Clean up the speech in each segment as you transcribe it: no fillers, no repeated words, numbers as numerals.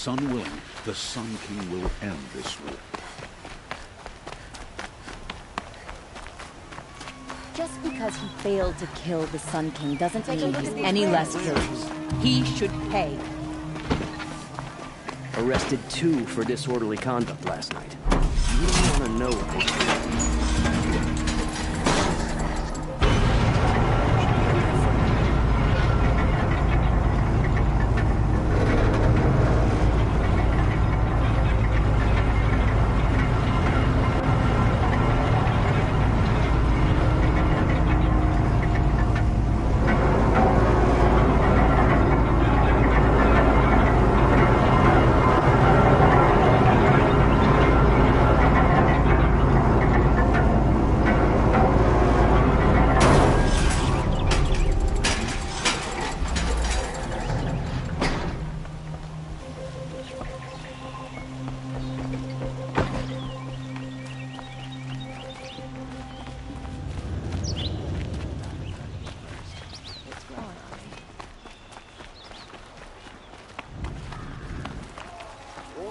Sun willing, the Sun King will end this war. Just because he failed to kill the Sun King doesn't mean he's any less guilty. He should pay. Arrested 2 for disorderly conduct last night. You don't want to know what they did.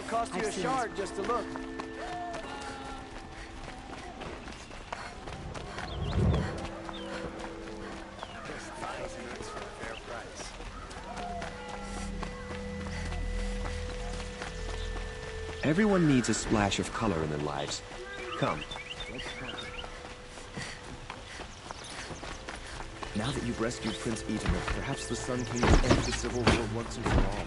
Cost you a shard just to look. Everyone needs a splash of color in their lives. Come. Now that you've rescued Prince Eden, perhaps the Sun King will end the Civil War once and for all.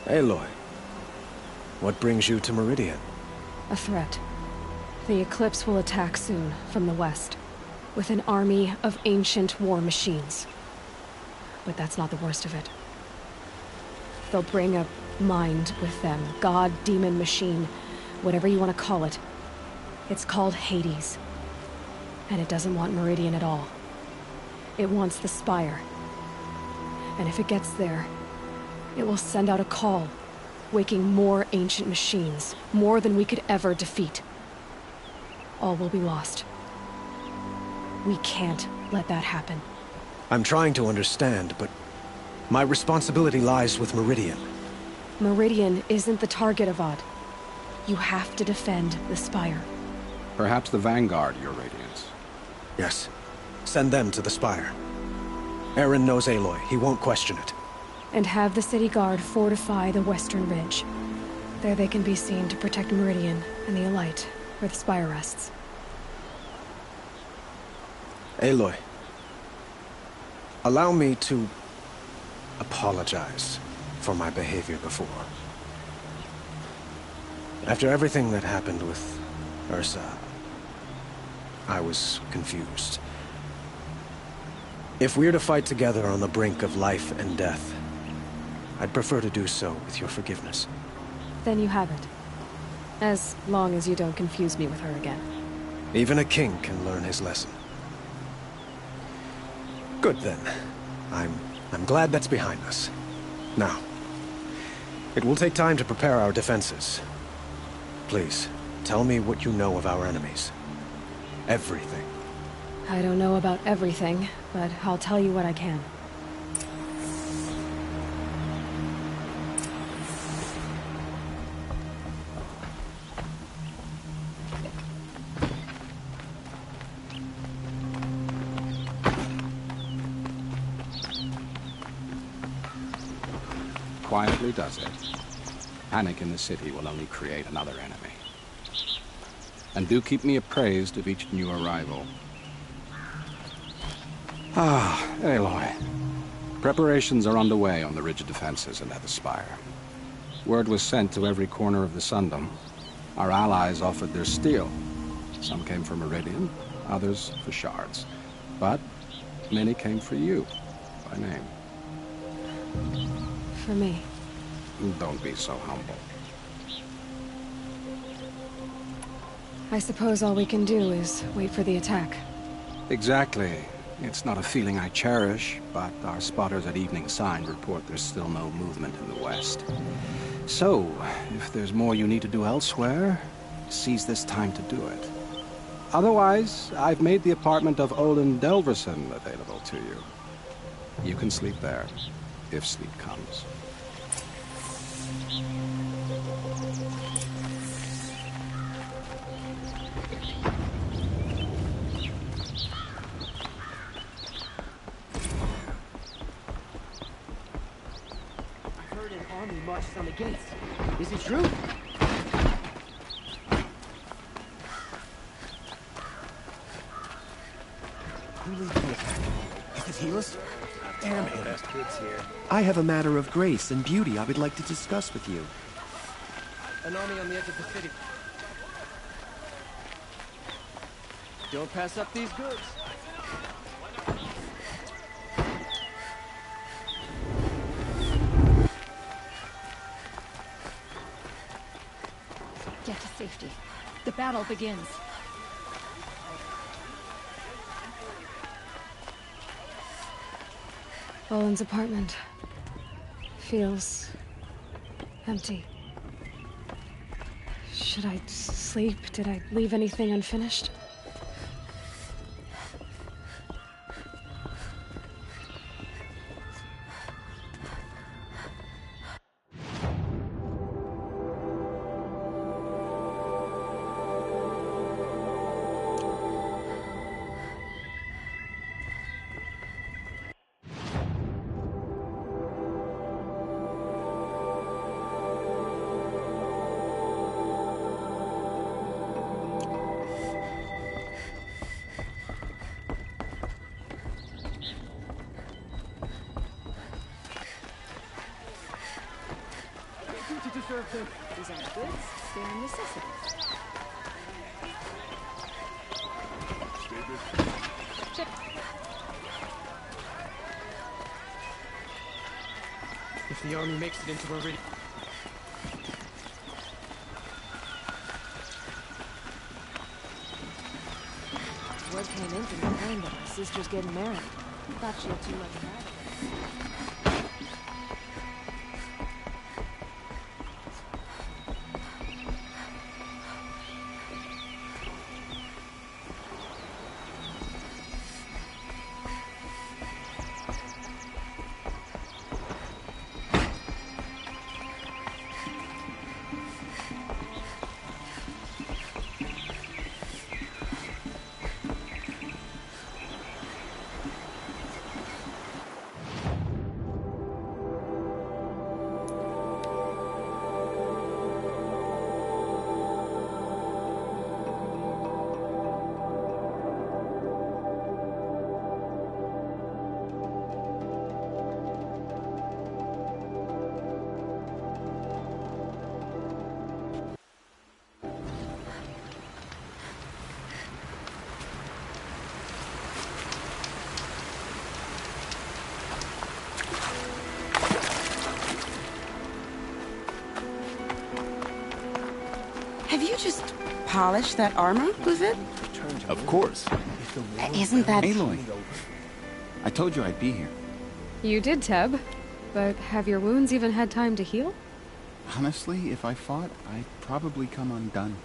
Aloy, what brings you to Meridian? A threat. The Eclipse will attack soon, from the west, with an army of ancient war machines. But that's not the worst of it. They'll bring a mind with them, god, demon, machine, whatever you want to call it. It's called Hades. And it doesn't want Meridian at all. It wants the Spire. And if it gets there, it will send out a call, waking more ancient machines, more than we could ever defeat. All will be lost. We can't let that happen. I'm trying to understand, but my responsibility lies with Meridian. Meridian isn't the target, Avad. You have to defend the Spire. Perhaps the Vanguard, Your Radiance. Yes. Send them to the Spire. Eren knows Aloy. He won't question it. And have the city guard fortify the western ridge. There they can be seen to protect Meridian and the Elite, where the Spire rests. Aloy, allow me to apologize for my behavior before. After everything that happened with Ursa, I was confused. If we're to fight together on the brink of life and death, I'd prefer to do so with your forgiveness. Then you have it. As long as you don't confuse me with her again. Even a king can learn his lesson. Good then. I'm glad that's behind us. Now, it will take time to prepare our defenses. Please, tell me what you know of our enemies. Everything. I don't know about everything, but I'll tell you what I can. Quietly does it. Panic in the city will only create another enemy. And do keep me appraised of each new arrival. Ah, Aloy. Preparations are underway on the ridge of defenses and at the Spire. Word was sent to every corner of the Sundom. Our allies offered their steel. Some came for Meridian, others for shards. But many came for you, by name. for me. Don't be so humble. I suppose all we can do is wait for the attack. Exactly. It's not a feeling I cherish, but our spotters at Evening Sign report there's still no movement in the west. So, if there's more you need to do elsewhere, seize this time to do it. Otherwise, I've made the apartment of Olin Delverson available to you. You can sleep there, if sleep comes. I heard an army marches on the gates. Is it true? Who leads the attack? Is it Helis? Damn it. Best kids here. I have a matter of grace and beauty I would like to discuss with you. An army on the edge of the city. Don't pass up these goods. Get to safety. The battle begins. Olin's apartment feels empty. Should I sleep? Did I leave anything unfinished? These aren't goods, they're necessities. If the army makes it into Meridian... Word came in from the plane that my sister's getting married. Thought she had too much pride. Have you just polished that armor, was it? Of course. Isn't that... Aloy, I told you I'd be here. You did, Teb. But have your wounds even had time to heal? Honestly, if I fought, I'd probably come undone.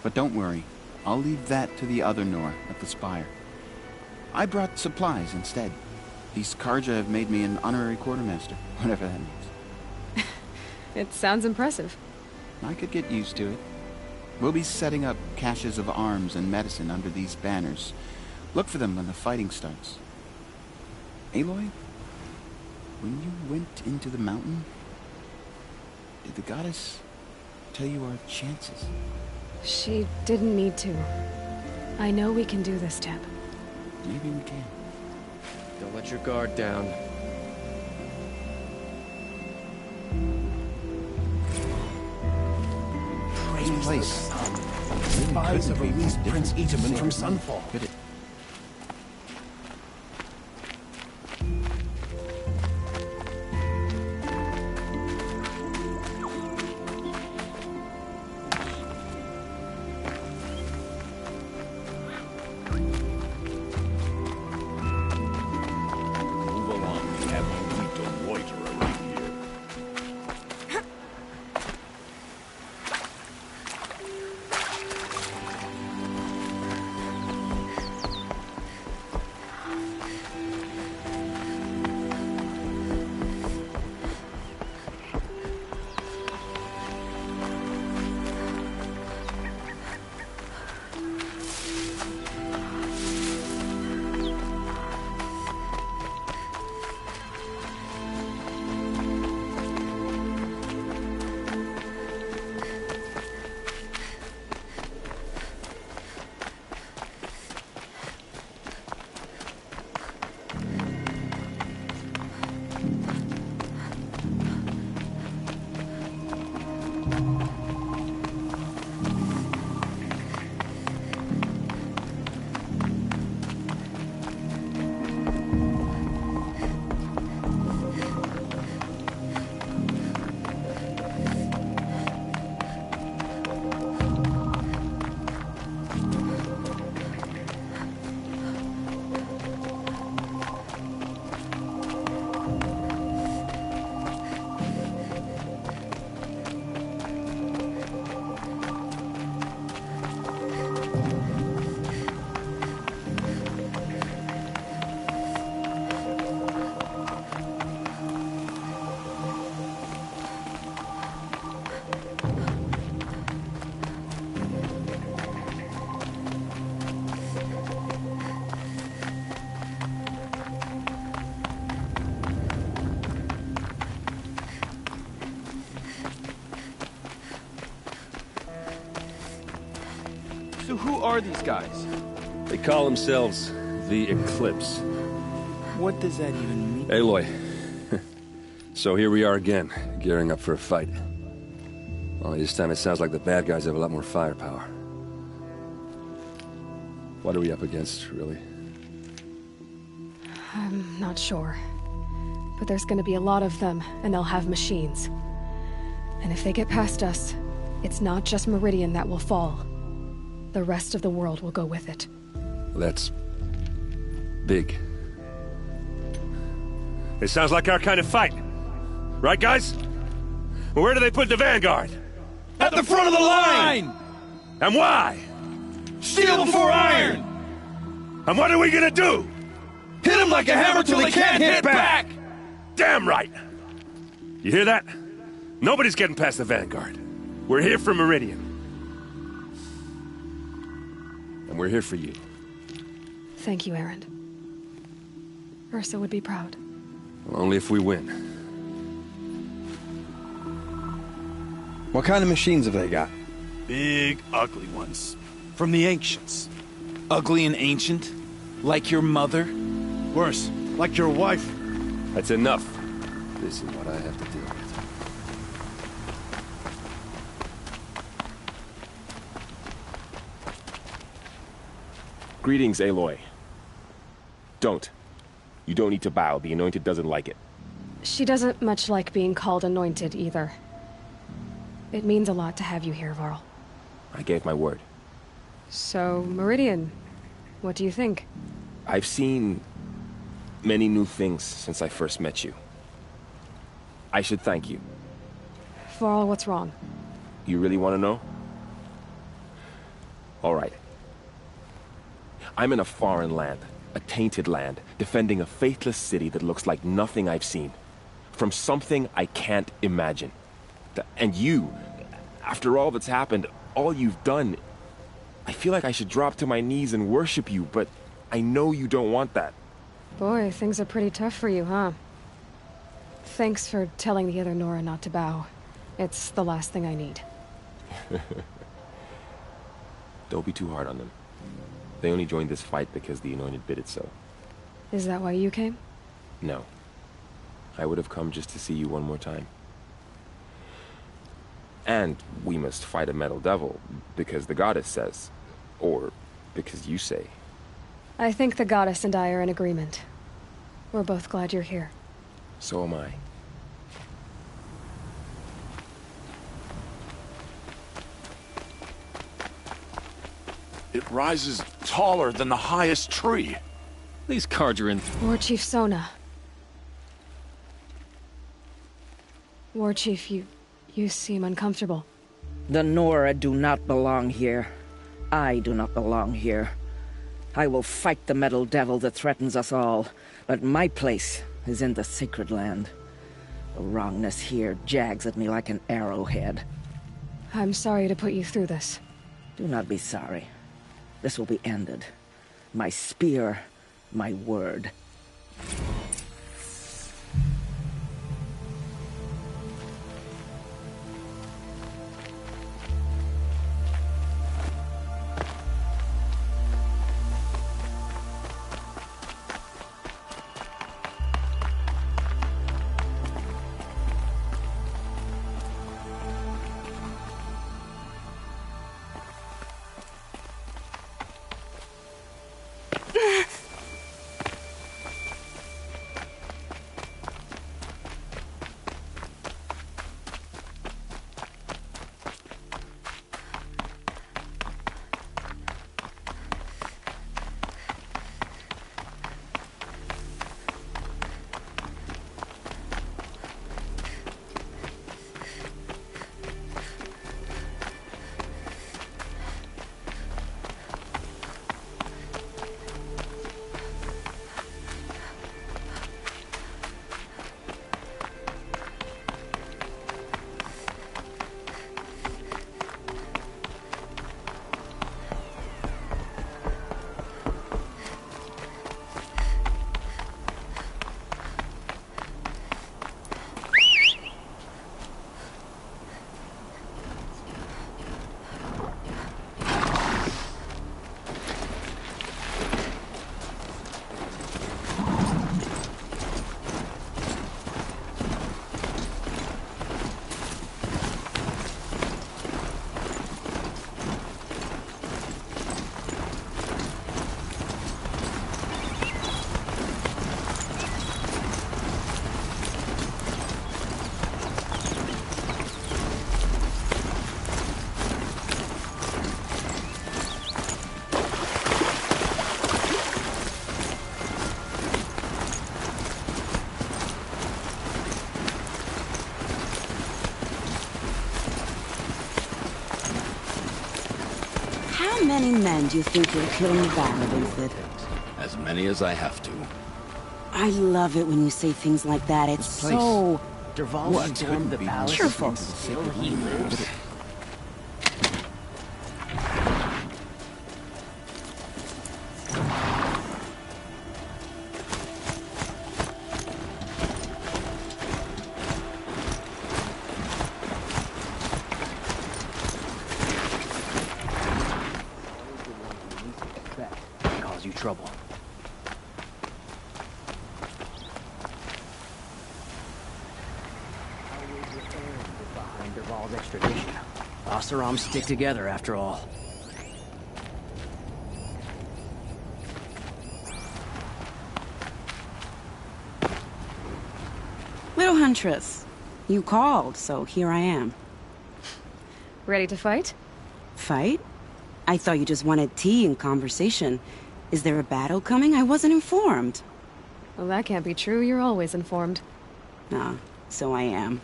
But don't worry. I'll leave that to the other Nor at the Spire. I brought supplies instead. These Karja have made me an honorary quartermaster, whatever that means. It sounds impressive. I could get used to it. We'll be setting up caches of arms and medicine under these banners. Look for them when the fighting starts. Aloy, when you went into the mountain, did the goddess tell you our chances? She didn't need to. I know we can do this, Teb. Maybe we can. Don't let your guard down. This place. Spies have released Prince Itaman from Sunfall. Could it? So who are these guys? They call themselves the Eclipse. What does that even mean? Aloy. So here we are again, gearing up for a fight. Only this time it sounds like the bad guys have a lot more firepower. What are we up against, really? I'm not sure. But there's gonna be a lot of them, and they'll have machines. And if they get past us, it's not just Meridian that will fall. The rest of the world will go with it. That's... big. It sounds like our kind of fight. Right, guys? Where do they put the Vanguard? At the front of the line! And why? Steel before iron! And what are we gonna do? Hit them like a hammer till they can't hit back! Damn right! You hear that? Nobody's getting past the Vanguard. We're here for Meridian. And we're here for you. Thank you, Erend. Ursa would be proud. Well, only if we win. What kind of machines have they got? Big, ugly ones. From the ancients. Ugly and ancient? Like your mother? Worse, like your wife. That's enough. This is what I have to deal with. Greetings, Aloy. Don't. You don't need to bow. The Anointed doesn't like it. She doesn't much like being called Anointed, either. It means a lot to have you here, Varl. I gave my word. So, Meridian, what do you think? I've seen many new things since I first met you. I should thank you. Varl, what's wrong? You really want to know? All right. I'm in a foreign land, a tainted land, defending a faithless city that looks like nothing I've seen. From something I can't imagine. And you, after all that's happened, all you've done, I feel like I should drop to my knees and worship you, but I know you don't want that. Boy, things are pretty tough for you, huh? Thanks for telling the other Nora not to bow. It's the last thing I need. Don't be too hard on them. They only joined this fight because the Anointed bid it so. Is that why you came? No. I would have come just to see you one more time. And we must fight a metal devil, because the goddess says. Or because you say. I think the goddess and I are in agreement. We're both glad you're here. So am I. It rises taller than the highest tree. These cards are in... War Chief Sona. War Chief, you seem uncomfortable. The Nora do not belong here. I do not belong here. I will fight the metal devil that threatens us all, but my place is in the sacred land. The wrongness here jags at me like an arrowhead. I'm sorry to put you through this. Do not be sorry. This will be ended. My spear, my word. How many men do you think you'll kill in the battle, Wilfred? As many as I have to. I love it when you say things like that. It's so... Derval stormed the palace cheerful. into the still he lives. Cause you trouble. Behind Derval's extradition. Oseram stick together after all. Little Huntress, you called, so here I am. Ready to fight? Fight? I thought you just wanted tea and conversation. Is there a battle coming? I wasn't informed. Well, that can't be true. You're always informed. Ah, so I am.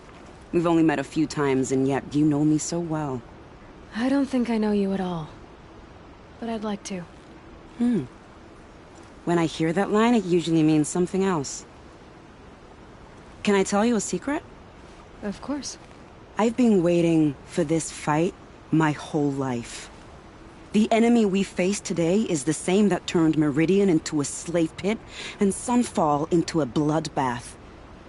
We've only met a few times, and yet you know me so well. I don't think I know you at all. But I'd like to. When I hear that line, it usually means something else. Can I tell you a secret? Of course. I've been waiting for this fight my whole life. The enemy we face today is the same that turned Meridian into a slave pit and Sunfall into a bloodbath.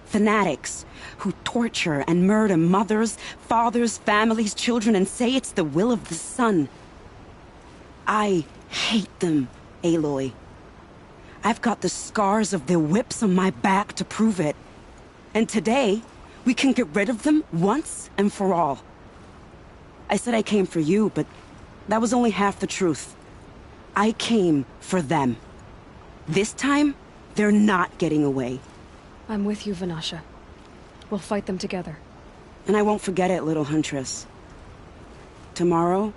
Fanatics who torture and murder mothers, fathers, families, children, and say it's the will of the sun. I hate them, Aloy. I've got the scars of their whips on my back to prove it. And today, we can get rid of them once and for all. I said I came for you, but that was only half the truth. I came for them. This time, they're not getting away. I'm with you, Vanasha. We'll fight them together. And I won't forget it, little Huntress. Tomorrow,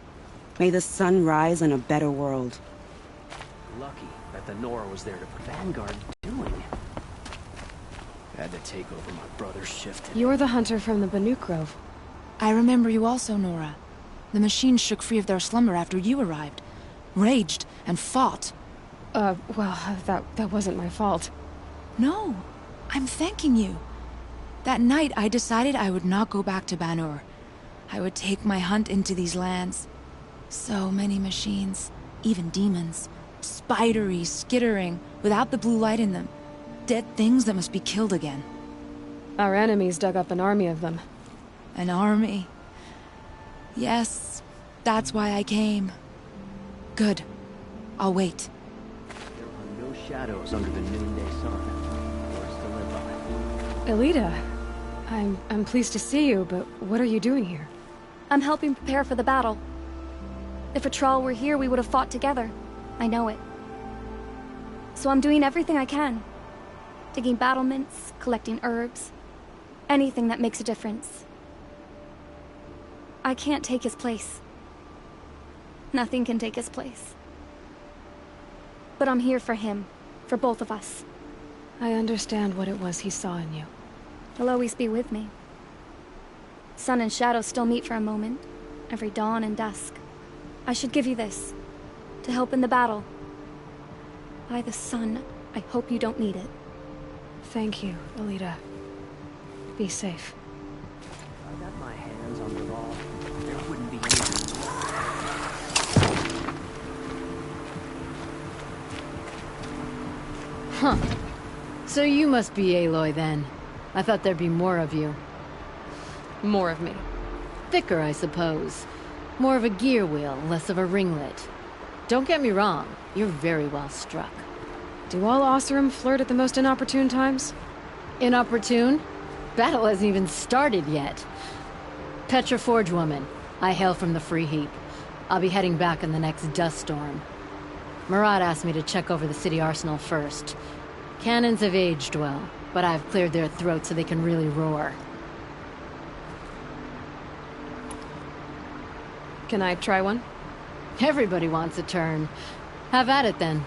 may the sun rise in a better world. Lucky that the Nora was there to Vanguard doing. Had to take over my brother's shift. You're the hunter from the Banuk Grove. I remember you also, Nora. The machines shook free of their slumber after you arrived. Raged and fought. Well, that wasn't my fault. No, I'm thanking you. That night, I decided I would not go back to Banur. I would take my hunt into these lands. So many machines, even demons. Spidery, skittering, without the blue light in them. Dead things that must be killed again. Our enemies dug up an army of them. An army? Yes, that's why I came. Good. I'll wait. There are no shadows under the noonday sun. Words to live by. Elita, I'm pleased to see you, but what are you doing here? I'm helping prepare for the battle. If a Thrall were here, we would have fought together. I know it. So I'm doing everything I can. Digging battlements, collecting herbs. Anything that makes a difference. I can't take his place. Nothing can take his place. But I'm here for him. For both of us. I understand what it was he saw in you. He'll always be with me. Sun and shadow still meet for a moment. Every dawn and dusk. I should give you this. To help in the battle. By the sun, I hope you don't need it. Thank you, Elita. Be safe. If I got my hands on the ball, there wouldn't be any. Huh. So you must be Aloy then. I thought there'd be more of you. More of me. Thicker, I suppose. More of a gear wheel, less of a ringlet. Don't get me wrong, you're very well struck. Do all Oseram flirt at the most inopportune times? Inopportune? Battle hasn't even started yet. Petra Forge woman. I hail from the Free Heap. I'll be heading back in the next dust storm. Murad asked me to check over the city arsenal first. Cannons have aged well, but I've cleared their throats so they can really roar. Can I try one? Everybody wants a turn. Have at it then.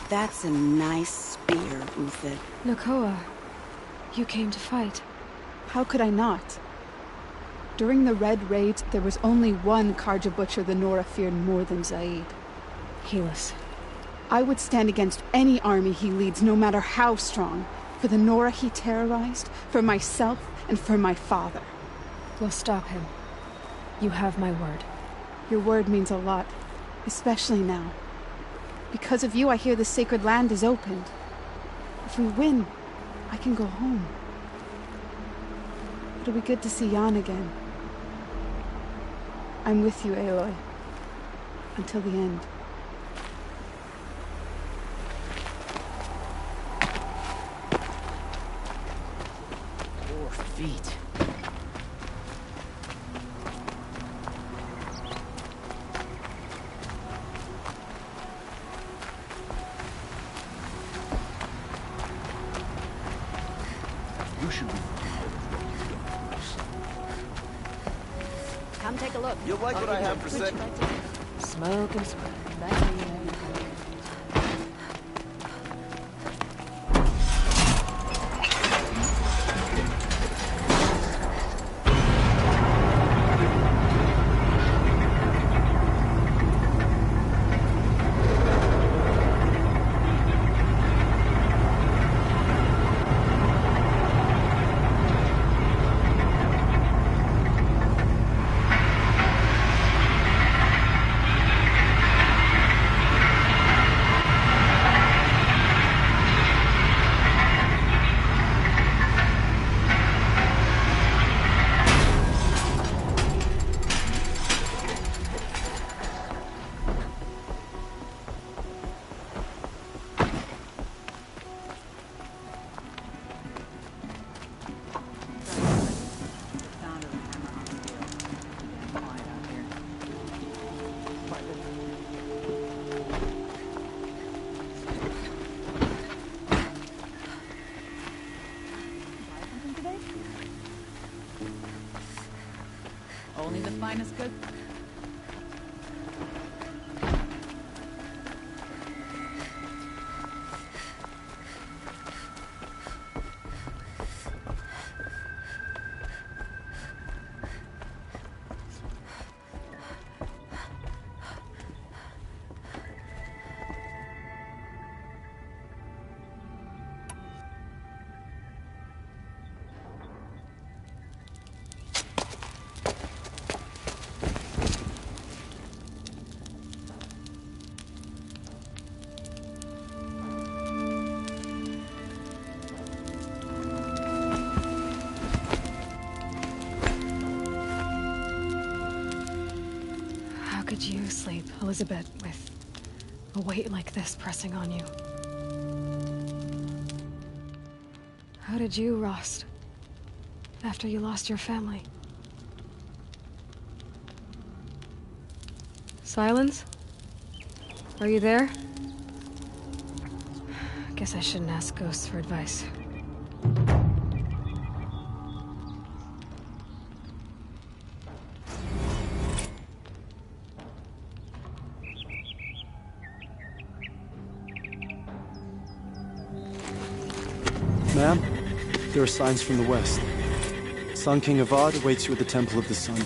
That's a nice spear, Uthid. Nakoa, you came to fight. How could I not? During the Red Raids, there was only one Karja Butcher the Nora feared more than Zaid. Helis. I would stand against any army he leads, no matter how strong. For the Nora he terrorized, for myself, and for my father. We'll stop him. You have my word. Your word means a lot, especially now. Because of you, I hear the sacred land is opened. If we win, I can go home. It'll be good to see Jan again. I'm with you, Aloy. Until the end. Poor feet. You should be Come take a look. You'll like what I have for second. Smoke and smoke. Only the finest cook. Could you sleep, Elizabeth, with a weight like this pressing on you? How did you, Rost, after you lost your family? Silence? Are you there? Guess I shouldn't ask ghosts for advice. Ma'am, there are signs from the west. Sun King Avad awaits you at the Temple of the Sun.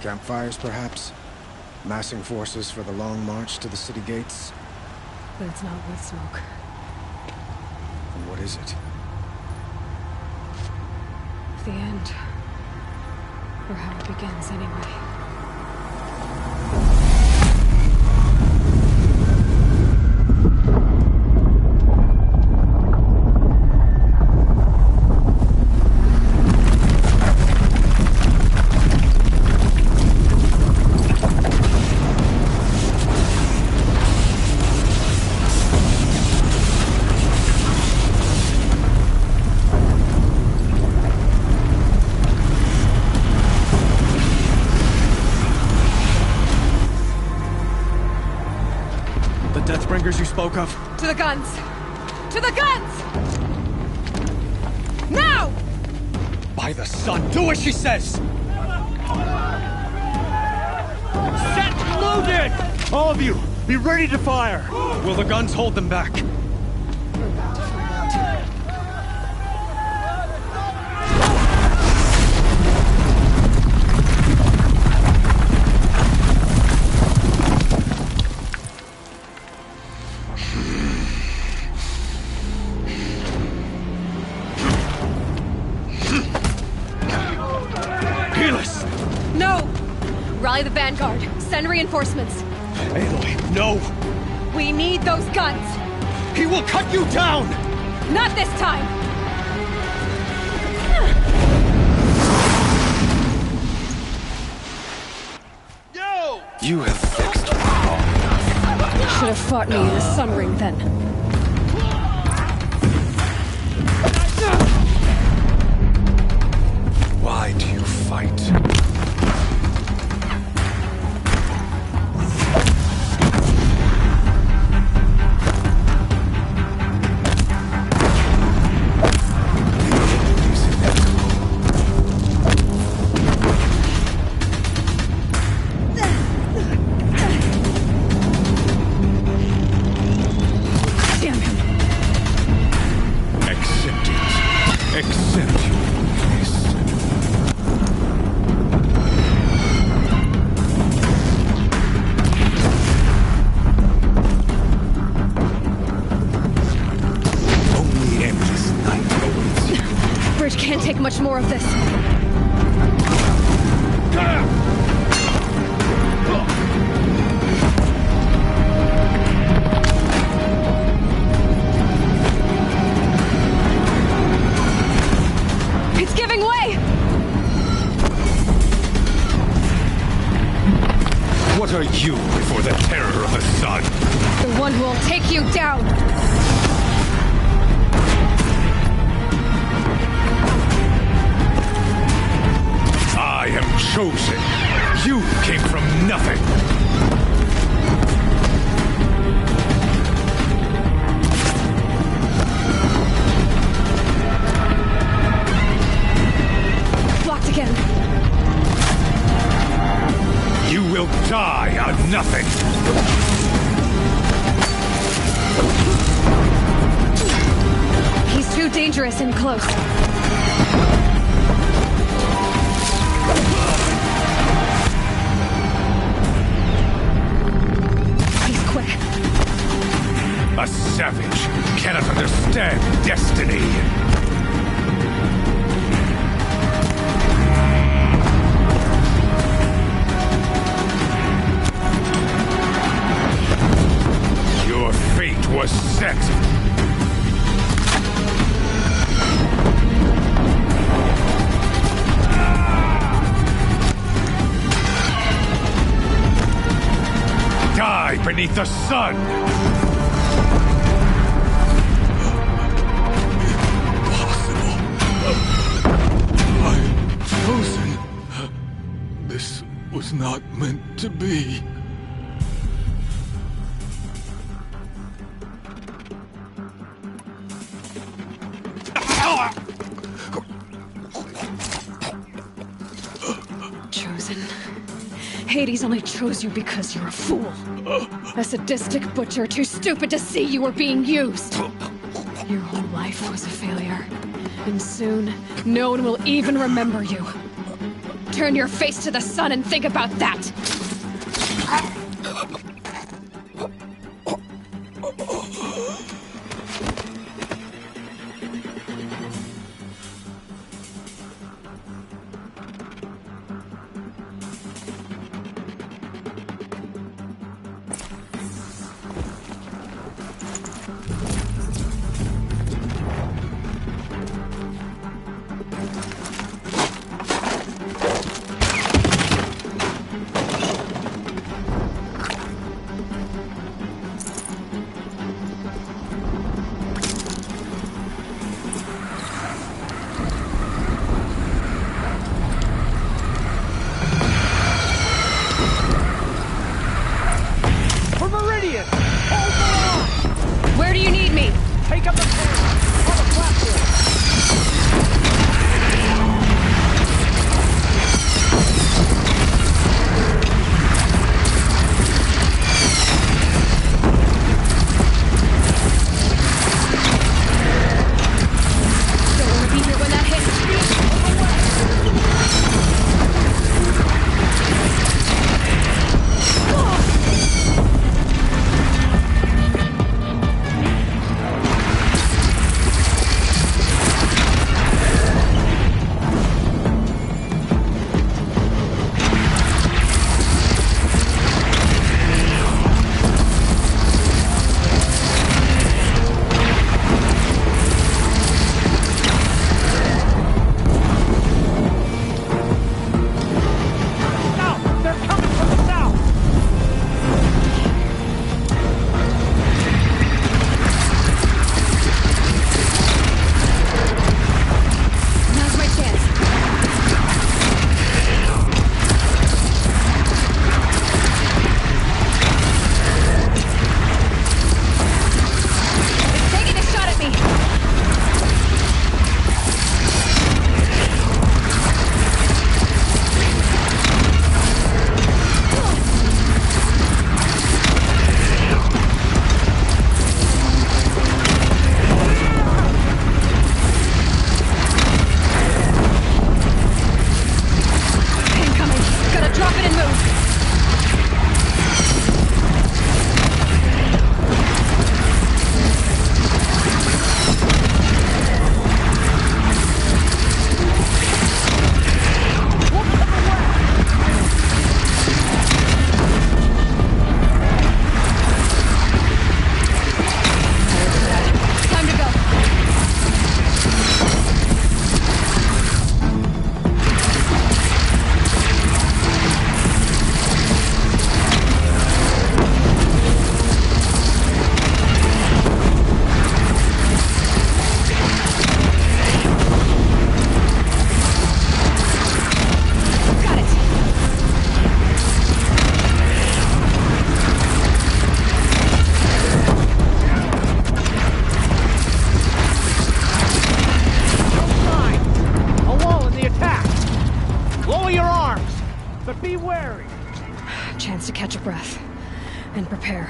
Campfires, perhaps? Massing forces for the long march to the city gates? But it's not wood smoke. And what is it? The end. Or how it begins, anyway. fingers you spoke of? To the guns! To the guns! Now! By the sun, do as she says! Set loaded! All of you, be ready to fire! Will the guns hold them back? Rally the vanguard. Send reinforcements. Aloy, no! We need those guns! He will cut you down! Not this time! Yo! You have fixed long enough. Should have fought me in the sun ring then. Why do you fight? Much more of this. It's giving way! What are you before the terror of the sun? The one who will take you down! I am chosen. You came from nothing. Blocked again. You will die on nothing. He's too dangerous and close. A savage cannot understand destiny. Your fate was set. Die beneath the sun! Chosen. This was not meant to be. Chosen. Hades only chose you because you're a fool. A sadistic butcher too stupid to see you were being used. Your whole life was a failure. And soon, no one will even remember you. Turn your face to the sun and think about that! but be wary. Chance to catch a breath and prepare.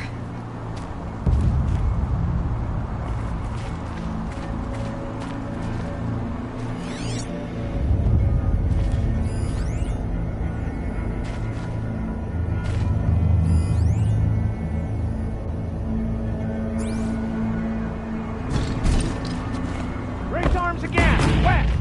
Raise arms again! West!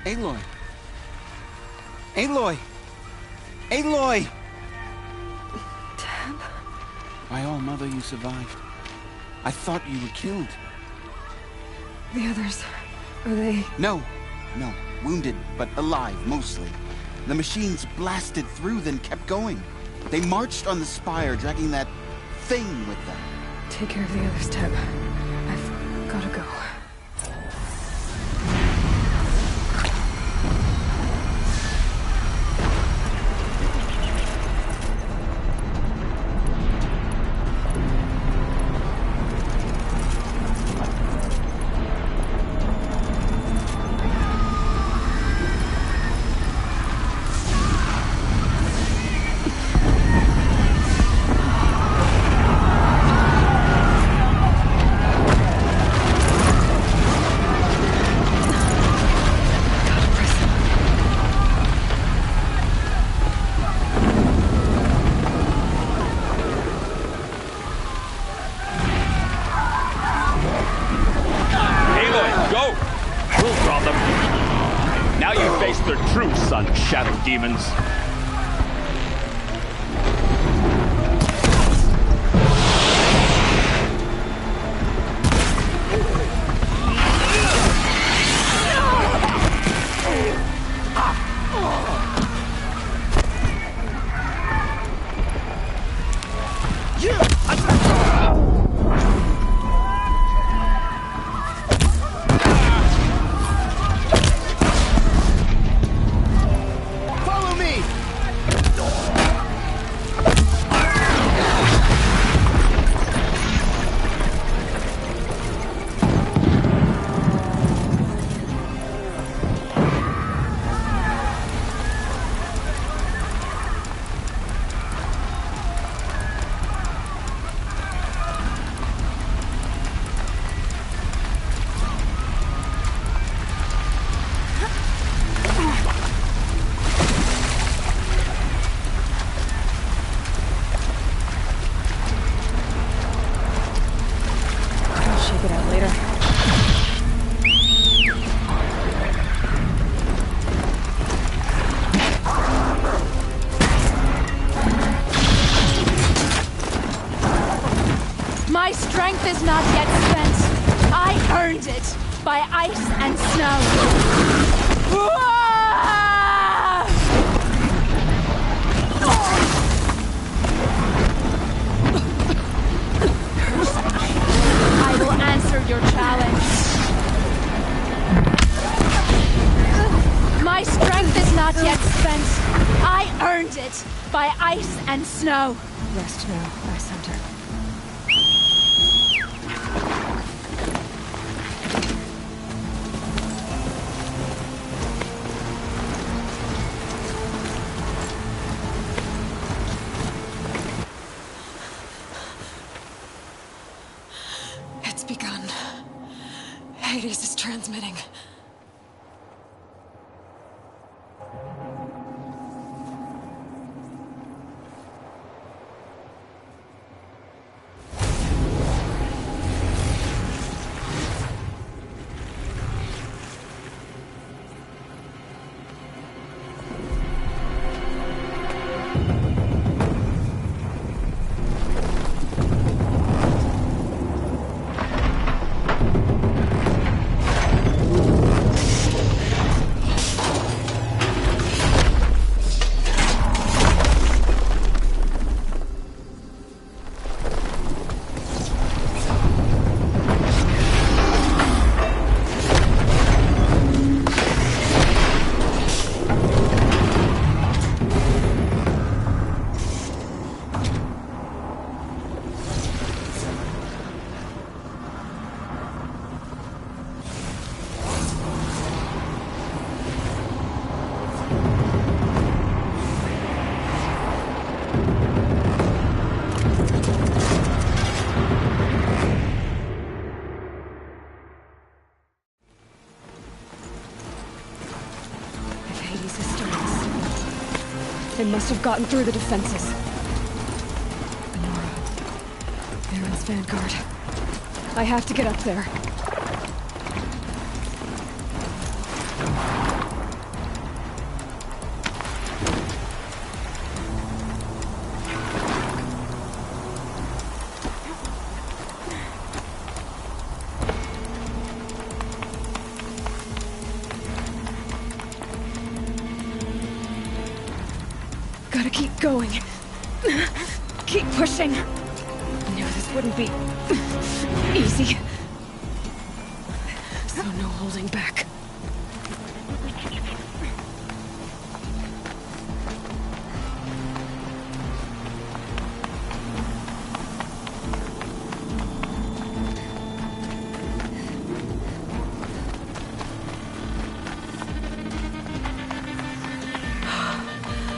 Aloy! Aloy! Aloy! Dad? My own mother, you survived. I thought you were killed. The others, are they... No. Wounded, but alive, mostly. The machines blasted through, then kept going. They marched on the spire, dragging that thing with them. Take care of the others, Teb. I've gotta go. Shadow demons. My strength is not yet spent. I earned it by ice and snow. I will answer your challenge. My strength is not yet spent. I earned it by ice and snow. Rest now, Ice Hunter. It's begun. Hades is transmitting. They must have gotten through the defenses. Nora. Baron's vanguard. I have to get up there. Gotta keep going. Keep pushing. I knew this wouldn't be easy. So no holding back.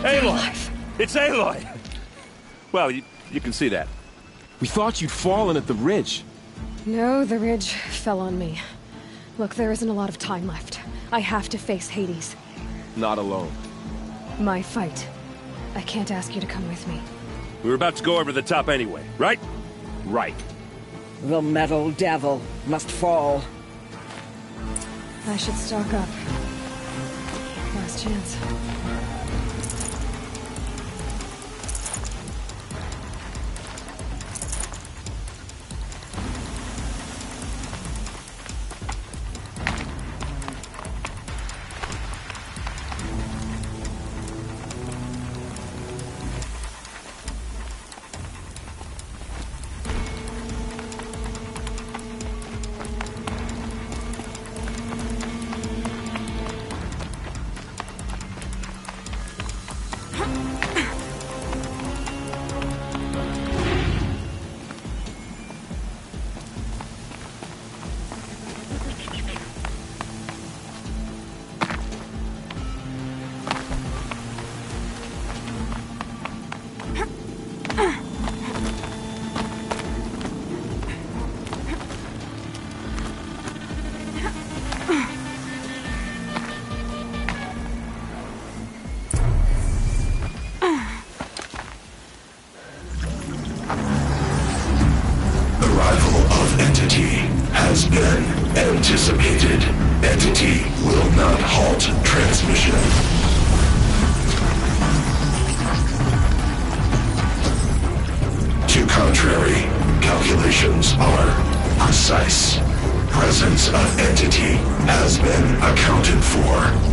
Aloy! It's Aloy! Well, you can see that. We thought you'd fallen at the ridge. No, the ridge fell on me. Look, there isn't a lot of time left. I have to face Hades. Not alone. My fight. I can't ask you to come with me. We were about to go over the top anyway, right? Right. The metal devil must fall. I should stock up. Last chance. has been anticipated. Entity will not halt transmission. To contrary, calculations are precise. Presence of entity has been accounted for.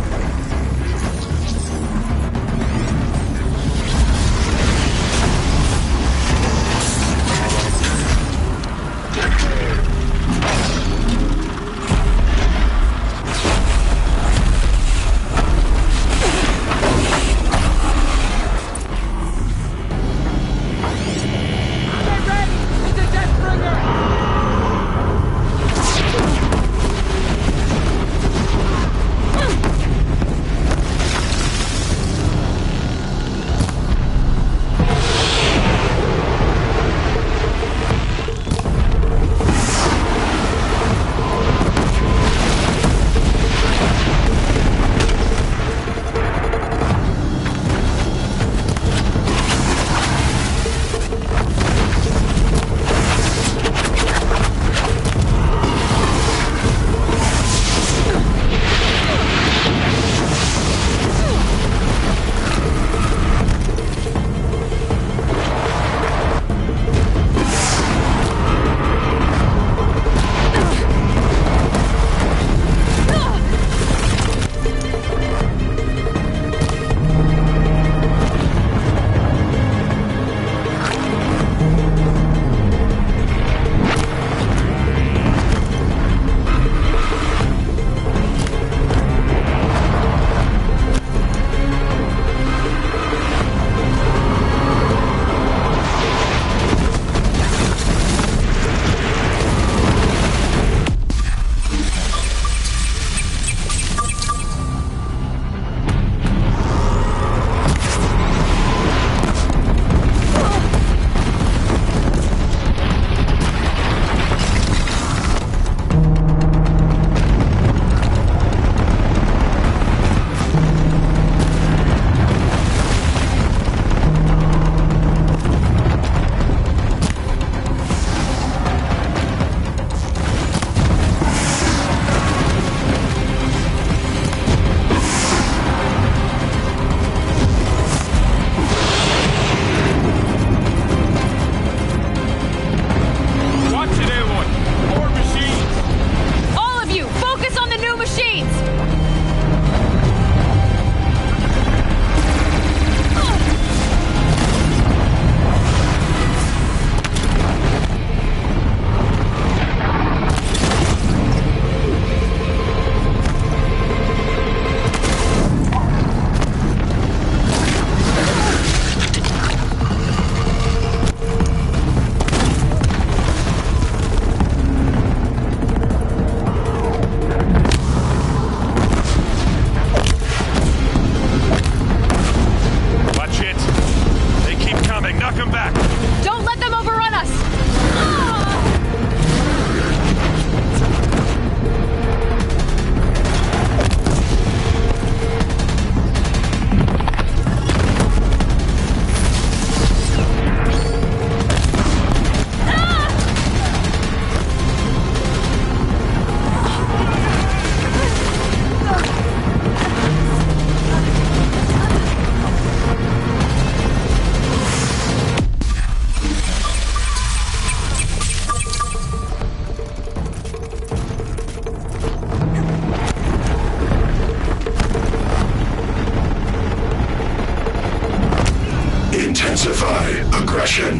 Intensify aggression.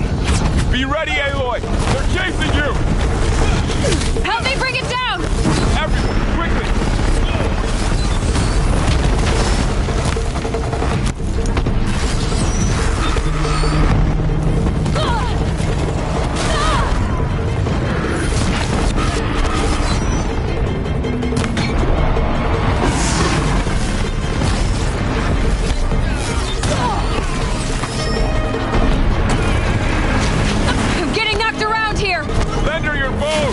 Be ready, Aloy! They're chasing you! Help me bring it down! Everyone, quickly! I'm getting knocked around here! Lend her your bow!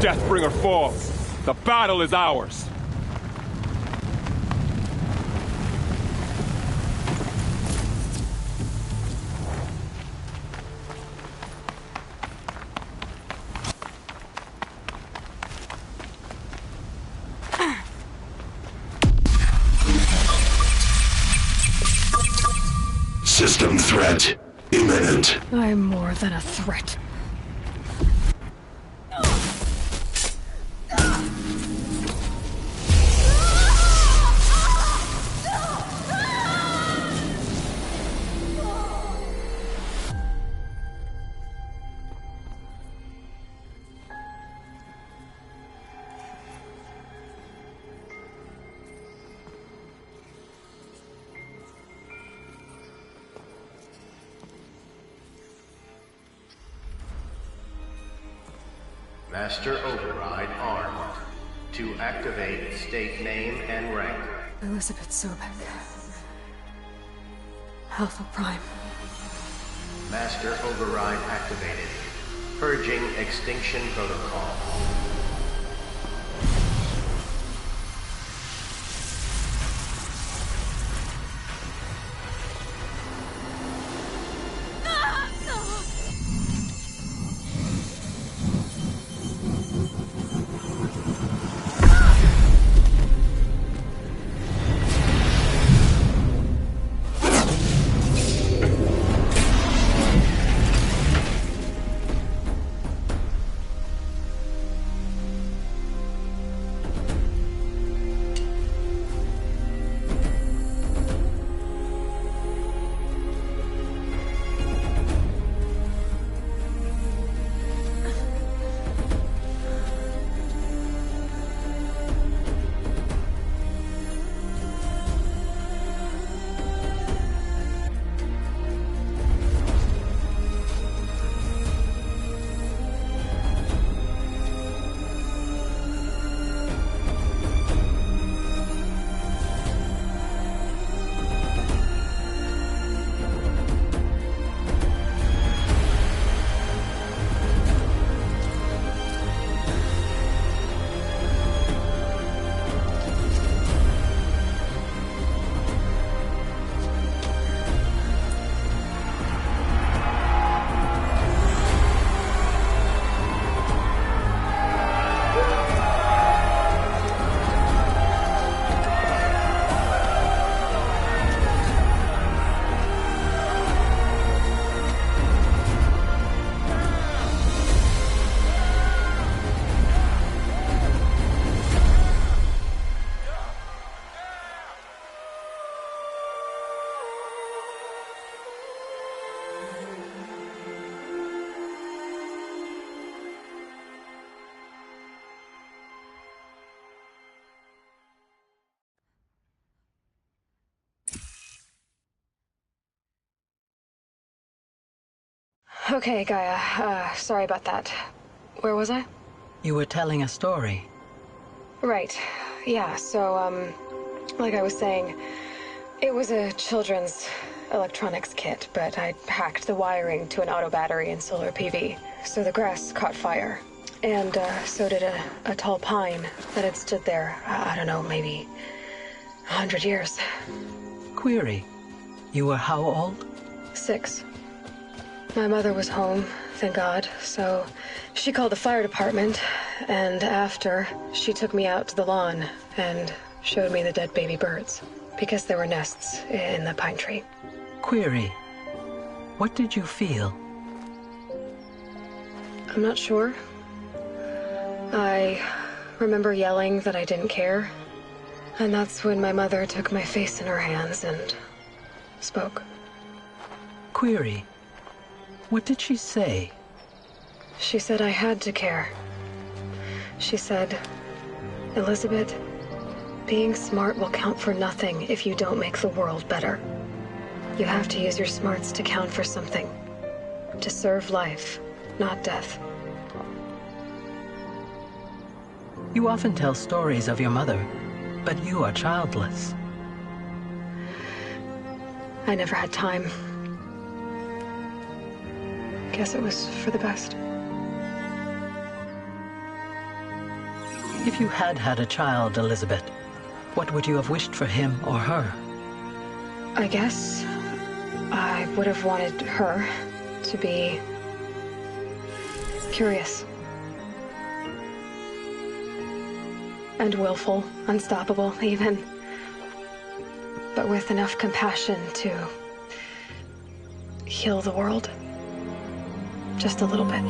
Deathbringer falls. The battle is ours. System threat imminent. I'm more than a threat. Master Override armed. To activate, state name and rank. Elizabeth Sobek. Alpha Prime. Master Override activated. Purging Extinction Protocol. Okay, Gaia. Sorry about that. Where was I? You were telling a story. Right. Yeah, so, like I was saying, it was a children's electronics kit, but I hacked the wiring to an auto battery and solar PV. So the grass caught fire. And, so did a tall pine that had stood there, I don't know, maybe 100 years. Query. You were how old? 6. My mother was home, thank God, so she called the fire department, and after, she took me out to the lawn and showed me the dead baby birds, because there were nests in the pine tree. Query. What did you feel? I'm not sure. I remember yelling that I didn't care, and that's when my mother took my face in her hands and spoke. Query. What did she say? She said I had to care. She said, Elizabeth, being smart will count for nothing if you don't make the world better. You have to use your smarts to count for something. To serve life, not death. You often tell stories of your mother, but you are childless. I never had time. Guess it was for the best. If you had had a child, Elizabeth, what would you have wished for him or her? I guess I would have wanted her to be curious. And willful, unstoppable, even. But with enough compassion to heal the world. Just a little bit.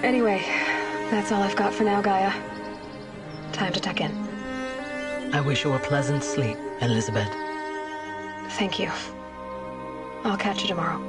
Anyway, that's all I've got for now, Gaia. Time to tuck in. I wish you a pleasant sleep, Elizabeth. Thank you. I'll catch you tomorrow.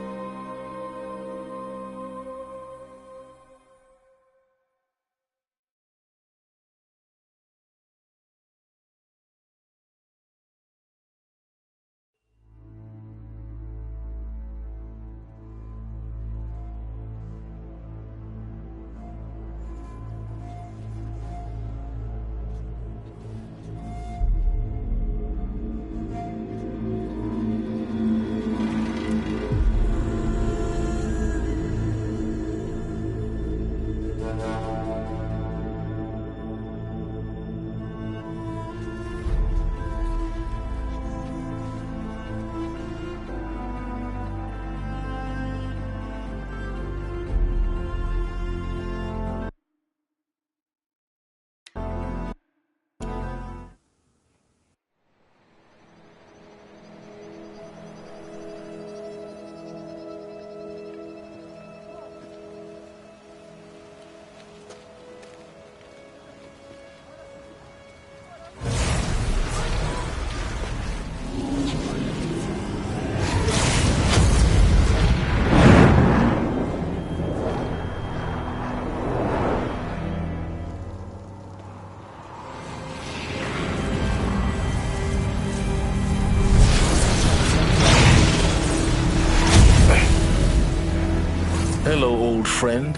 Hello, old friend.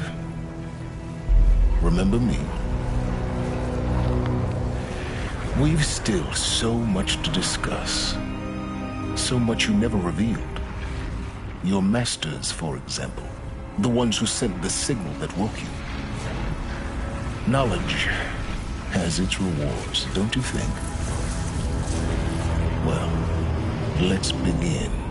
Remember me? We've still so much to discuss. So much you never revealed. Your masters, for example. The ones who sent the signal that woke you. Knowledge has its rewards, don't you think? Well, let's begin.